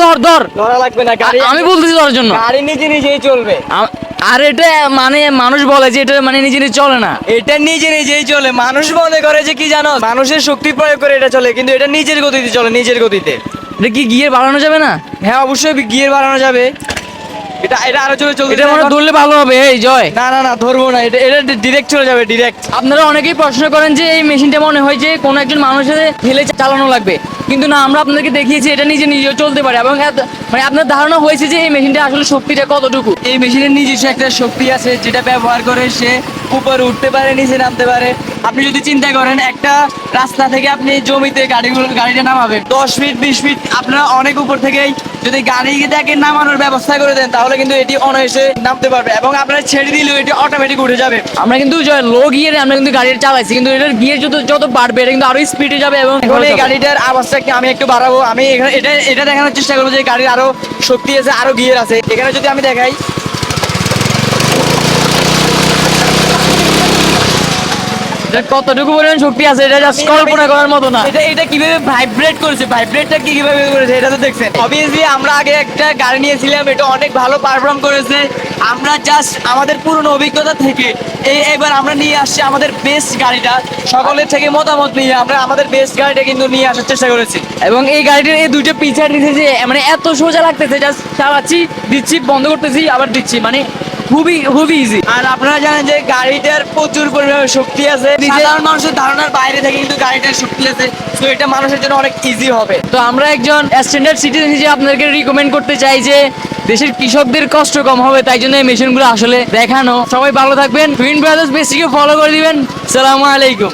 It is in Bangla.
ধর ধর ধরা লাগবে না, গাড়ি আমি বলতেছি ধরার জন্য। গাড়ি নিজে নিজেই চলবে। আর এটা মানে মানুষ বলে যে এটা মানে নিজে নিজে চলে না। এটা নিজে নিজেই চলে। মানুষ মনে করে যে কি জানো, মানুষের শক্তি প্রয়োগ করে এটা চলে, কিন্তু এটা নিজের গতিতে চলে, নিজের গতিতে। এটা কি গিয়ে বাড়ানো যাবে না? হ্যাঁ অবশ্যই গিয়ার বাড়ানো যাবে। এটা এটা আরো জোরে চলবে। এটা মনে হয় ধরলে ভালো হবে। এই জয়, না না না, ধরবো না, এটা এটা ডিরেক্ট চলে যাবে, ডিরেক্ট। আপনারা অনেকেই প্রশ্ন করেন যে এই মেশিনটা মনে হয় যে কোনো একজন মানুষের ঠেলে চালানো লাগবে, কিন্তু না, আমরা আপনাদেরকে দেখিয়েছি এটা নিজে নিজেও চলতে পারে। এবং মানে আপনার ধারণা হয়েছে যে এই মেশিনটা আসলে শক্তিটা কতটুকু। এই মেশিনের নিজস্ব একটা শক্তি আছে, যেটা ব্যবহার করে সে উপরে উঠতে পারে, নিচে নামতে পারে। আপনি যদি চিন্তা করেন, একটা রাস্তা থেকে আপনি জমিতে গাড়িটা নামাবেন 10 ফিট 20 ফিট, আপনারা অনেক উপর থেকেই যদি গাড়িটাকে নামানোর ব্যবস্থা করে দেন, তাহলে কিন্তু এটি অনায়াসে নামতে পারবে, এবং আপনারা ছেড়ে দিলেও এটি অটোমেটিক উঠে যাবে। আমরা কিন্তু জয় লো গিয়ারে আমরা কিন্তু গাড়িটা চালাইছি, কিন্তু এটার গিয়ার যত যত বাড়বে এটা কিন্তু আরো স্পিডে যাবে। এবং এখন এই গাড়িটার আওয়াজটা আমি একটু বাড়াবো। আমি এখানে এটা এটা দেখানোর চেষ্টা করবো যে গাড়ির আরো শক্তি আছে, আরো গিয়ার আছে। এখানে যদি আমি দেখাই, এটা কতটুকু পরিমাণ শক্তি আছে এটা জাস্ট কল্পনা করার মতো না। এটা এটা কিভাবে ভাইব্রেট করেছে, ভাইব্রেটটা কিভাবে করেছে এটা তো দেখছেন। অবভিয়াসলি আমরা আগে একটা গাড়ি নিয়েছিলাম, এটা অনেক ভালো পারফর্ম করেছে। আমরা জাস্ট আমাদের পুরনো অভিজ্ঞতা থেকে এবার আমরা নিয়ে আসছি আমাদের বেস্ট গাড়িটা। সকলের থেকে মতামত নিয়ে আমরা আমাদের বেস্ট গাড়িটা কিন্তু নিয়ে আসার চেষ্টা করেছি। এবং এই গাড়িটার এই দুইটা পিছার দিতে যে মানে এত সোজা লাগতেছে, জাস্ট চালাচ্ছি, দিচ্ছি, বন্ধ করতেছি, আবার দিচ্ছি, মানে খুবই খুবই ইজি। আর আপনারা জানেন যে গাড়িটার প্রচুর পরিমাণে শক্তি আছে, সাধারণ মানুষের ধারণার বাইরে থেকে কিন্তু গাড়িটার শক্তি আছে। তো এটা মানুষের জন্য অনেক ইজি হবে। তো আমরা একজন স্ট্যান্ডার্ড সিটিজেন হিসেবে আপনাদেরকে রিকমেন্ড করতে চাই যে দেশের কৃষকদের কষ্ট কম হবে, তাই জন্য এই মেশিনগুলো আসলে দেখানো। সবাই ভালো থাকবেন, টুইন ব্রাদার্স বেসিকে ফলো করে দিবেন। সালামু আলাইকুম।